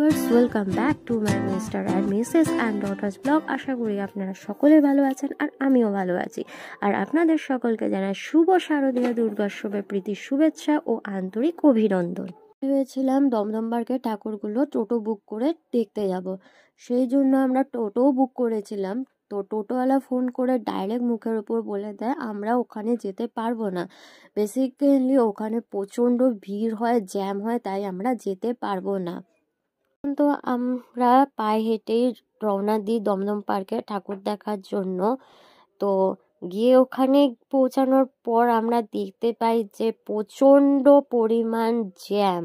Viewers, welcome back to my mister and missus and daughters blog. আশা করি আপনারা সকলে ভালো আছেন আর আমিও ভালো আছি। আর আপনাদের সকলকে জানাই শুভ শারদীয় দুর্গোৎসবের প্রীতি শুভেচ্ছা ও আন্তরিক অভিনন্দন। ভেবেছিলাম দমদম পার্কের ঠাকুরগুলো টোটো বুক করে দেখতে যাব, সেই জন্য আমরা টোটোও বুক করেছিলাম। তো টোটোওয়ালা ফোন করে ডাইরেক্ট মুখের উপর বলে দেয় আমরা ওখানে যেতে পারবো না। বেসিক্যালি ওখানে প্রচণ্ড ভিড় হয়, জ্যাম হয়, তাই আমরা যেতে পারবো না। তো আমরা পায়ে হেঁটেই রওনা দিই দমদম পার্কে ঠাকুর দেখার জন্য। তো গিয়ে ওখানে পৌঁছানোর পর আমরা দেখতে পাই যে প্রচণ্ড পরিমাণ জ্যাম।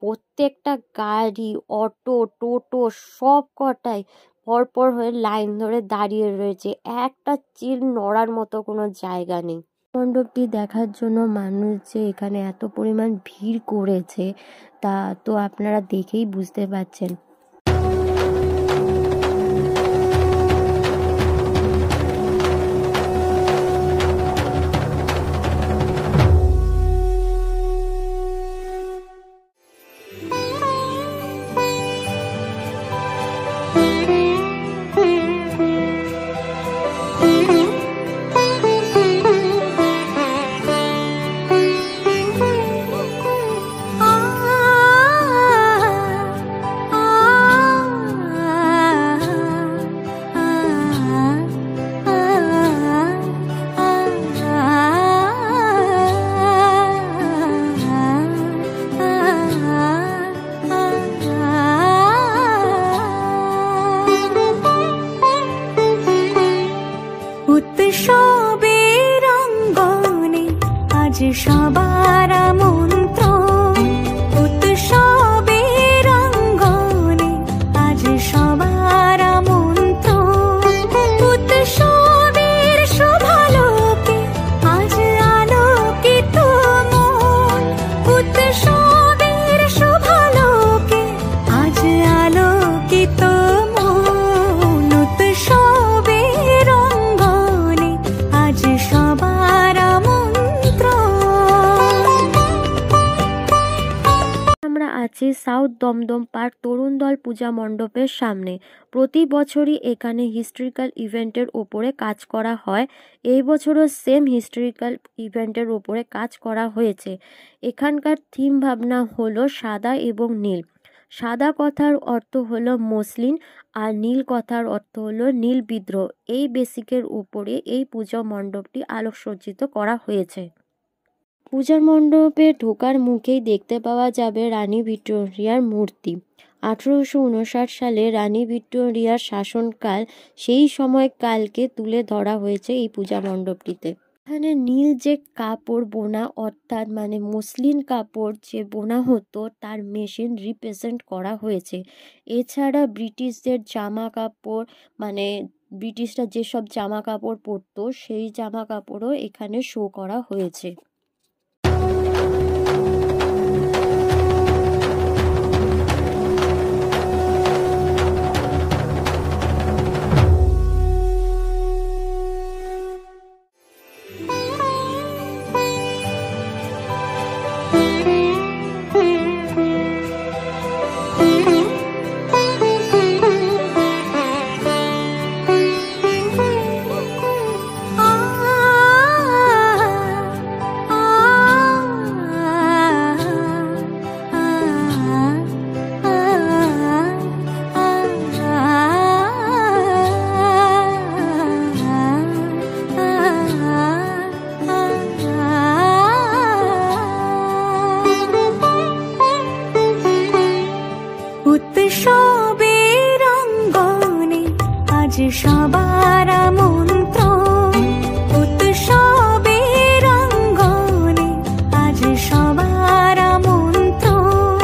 প্রত্যেকটা গাড়ি, অটো, টোটো সব কটাই পরপর হয়ে লাইন ধরে দাঁড়িয়ে রয়েছে, একটা চিল নড়ার মতো কোনো জায়গা নেই। মণ্ডপটি দেখার জন্য মানুষ যে এখানে এত পরিমাণ ভিড় করেছে তা তো আপনারা দেখেই বুঝতে পারছেন। উৎসবের অঙ্গনে আজ সবার আমন্ত্রণ, উৎসবের অঙ্গনে আজ সবার আমন্ত্রণ। উৎসবের শোভালোকে আজ আলোকিত মন, উৎসবের শোভালোকে আজ আলোকিত মন। উৎসবের অঙ্গনে আজ সবার আমন্ত্রণ। আমরা আছি সাউথ দমদম পার্ক তরুণ দল পূজা মণ্ডপের সামনে। প্রতি বছরই এখানে হিস্ট্রিক্যাল ইভেন্টের ওপরে কাজ করা হয়। এই বছরও সেম হিস্ট্রিক্যাল ইভেন্টের ওপরে কাজ করা হয়েছে। এখানকার থিম ভাবনা হলো সাদা এবং নীল। সাদা কথার অর্থ হলো মসলিন আর নীল কথার অর্থ হলো নীল বিদ্রোহ। এই বেসিকের উপরে এই পূজা মণ্ডপটি আলোকসজ্জিত করা হয়েছে। পূজার মণ্ডপে ঢোকার মুখেই দেখতে পাওয়া যাবে রানী ভিক্টোরিয়ার মূর্তি। 1859 সালে রানী ভিক্টোরিয়ার শাসনকাল, সেই সময়কালকে তুলে ধরা হয়েছে এই পূজা মণ্ডপটিতে। এখানে নীল যে কাপড় বোনা, অর্থাৎ মানে মসলিন কাপড় যে বোনা হতো তার মেশিন রিপ্রেজেন্ট করা হয়েছে। এছাড়া ব্রিটিশদের জামা কাপড়, মানে ব্রিটিশরা যেসব জামা কাপড় পরতো সেই জামা কাপড়ও এখানে শো করা হয়েছে। উৎসবের অঙ্গনে আজ সবার আমন্ত্রণ, উৎসবের অঙ্গনে আজ সবার আমন্ত্রণ।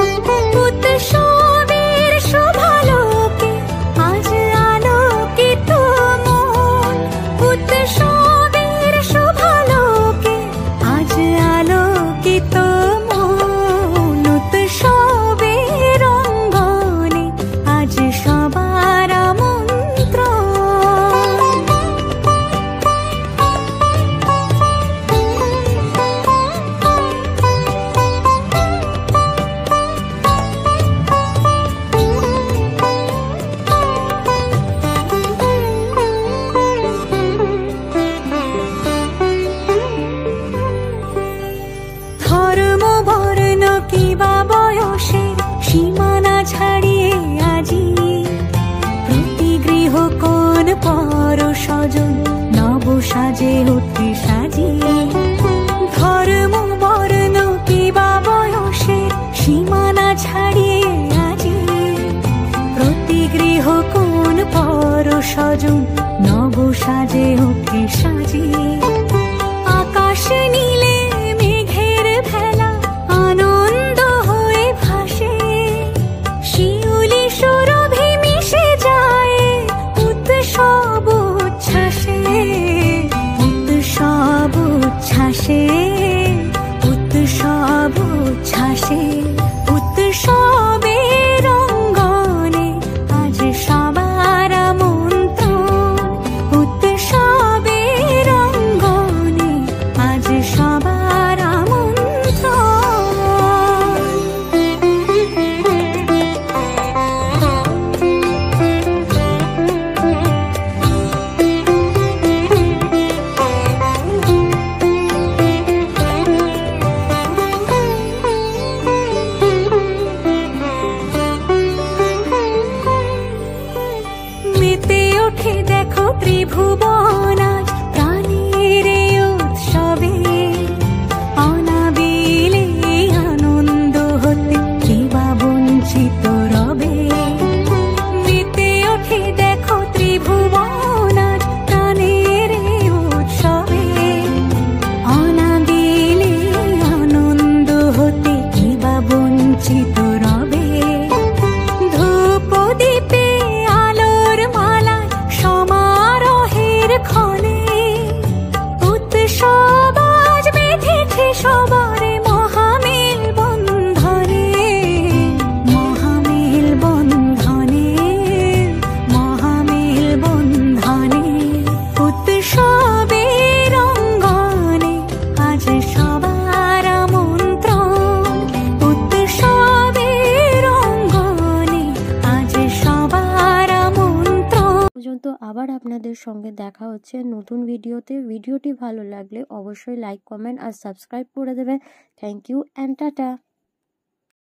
উৎসবের শোভালোকে আজ আলোকিত মন, উৎসবের শোভালোকে আজ আলোকিত মন। উৎসবের অঙ্গনে আজ সবার আমন্ত্রণ। স্বজন নব সাজে ওঠে সাজিয়ে আকাশ নীলে মেঘের ভেলা আনন্দ হয়ে ভাসে শিউলি সুরভি মিশে যায় উৎসব উচ্ছ্বাসে উৎসব উচ্ছ্বাসে উৎসব উচ্ছ্বাসে উৎসবের অঙ্গনে আজ সবার আমন্ত্রণ উৎসবের অঙ্গনে আজ সবার মেতে ওঠে দেখো ত্রিভুবন আজ প্রাণের উৎসবে অনাবিলে আনন্দ হতে কে বা বঞ্চিত রবে মেতে ওঠে দেখো ত্রিভুবন আজ প্রাণের উৎসবে অনাবিলে আনন্দ হতে কে বা বঞ্চিত রবে ধূপ দীপে আলোর মালায় সমারোহের ক্ষণে উৎসব আজ বেঁধেছে সবার মহামেল বন্ধনে মহামেল বন্ধনে মহামেল বন্ধনে উৎসবের অঙ্গনে আজ সবার আমন্ত্রণ উৎসবের অঙ্গনে আজ সবার আমন্ত্রণ পর্যন্ত আবার আপনাদের সঙ্গে দেখা হচ্ছে নতুন ভিডিওতে। ভিডিওটি ভালো লাগলে অবশ্যই লাইক, কমেন্ট আর সাবস্ক্রাইব করে দেবেন। Thank you and tata.